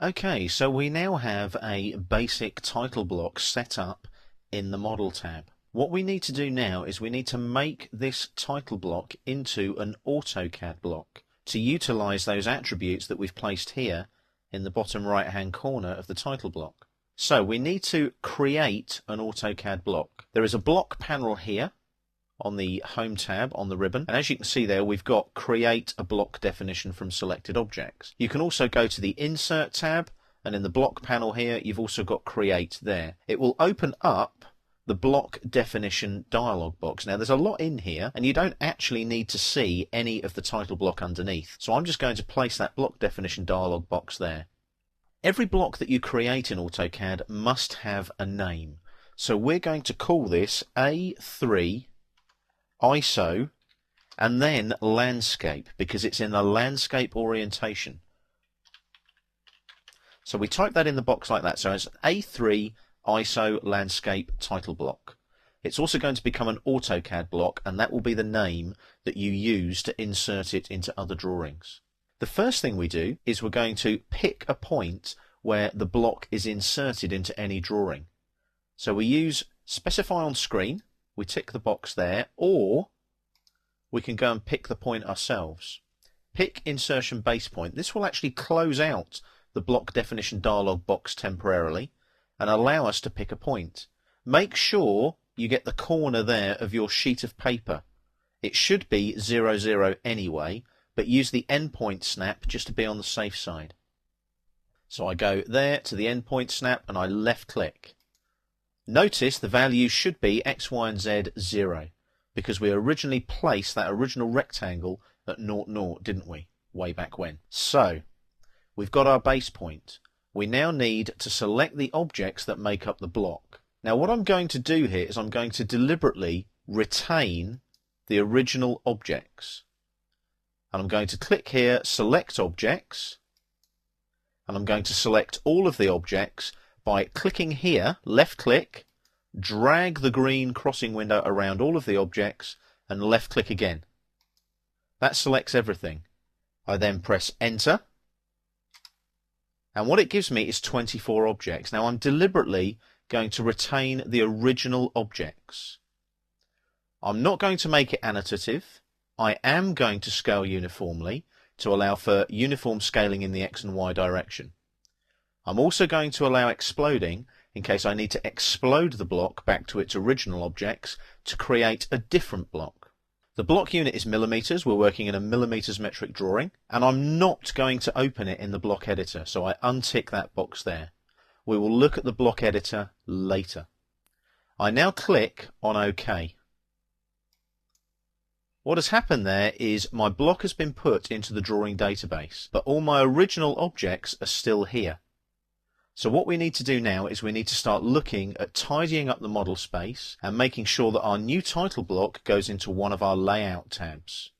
Okay, so we now have a basic title block set up in the Model tab. What we need to do now is we need to make this title block into an AutoCAD block to utilize those attributes that we've placed here in the bottom right hand corner of the title block. So we need to create an AutoCAD block. There is a block panel here on the Home tab on the ribbon, and as you can see there, we've got create a block definition from selected objects. You can also go to the Insert tab, and in the block panel here you've also got create there. It will open up the block definition dialog box. Now there's a lot in here and you don't actually need to see any of the title block underneath, so I'm just going to place that block definition dialog box there. Every block that you create in AutoCAD must have a name, so we're going to call this A3 ISO and then landscape, because it's in a landscape orientation. So we type that in the box like that. So it's A3 ISO landscape title block. It's also going to become an AutoCAD block, and that will be the name that you use to insert it into other drawings. The first thing we do is we're going to pick a point where the block is inserted into any drawing. So we use specify on screen. We tick the box there, or we can go and pick the point ourselves. Pick insertion base point. This will actually close out the block definition dialog box temporarily and allow us to pick a point. Make sure you get the corner there of your sheet of paper. It should be 0, 0 anyway, but use the endpoint snap just to be on the safe side. So I go there to the endpoint snap and I left click. Notice the value should be X, Y and Z 0, because we originally placed that original rectangle at 0, 0, didn't we? Way back when. So we've got our base point. We now need to select the objects that make up the block. Now what I'm going to do here is I'm going to deliberately retain the original objects. And I'm going to click here, select objects, and I'm going to select all of the objects by clicking here, left click, drag the green crossing window around all of the objects, and left click again. That selects everything. I then press enter, and what it gives me is 24 objects. Now I'm deliberately going to retain the original objects. I'm not going to make it annotative. I am going to scale uniformly to allow for uniform scaling in the X and Y direction. I'm also going to allow exploding in case I need to explode the block back to its original objects to create a different block. The block unit is millimeters. We're working in a millimeters metric drawing, and I'm not going to open it in the block editor, so I untick that box there. We will look at the block editor later. I now click on OK. What has happened there is my block has been put into the drawing database, but all my original objects are still here. So what we need to do now is we need to start looking at tidying up the model space and making sure that our new title block goes into one of our layout tabs.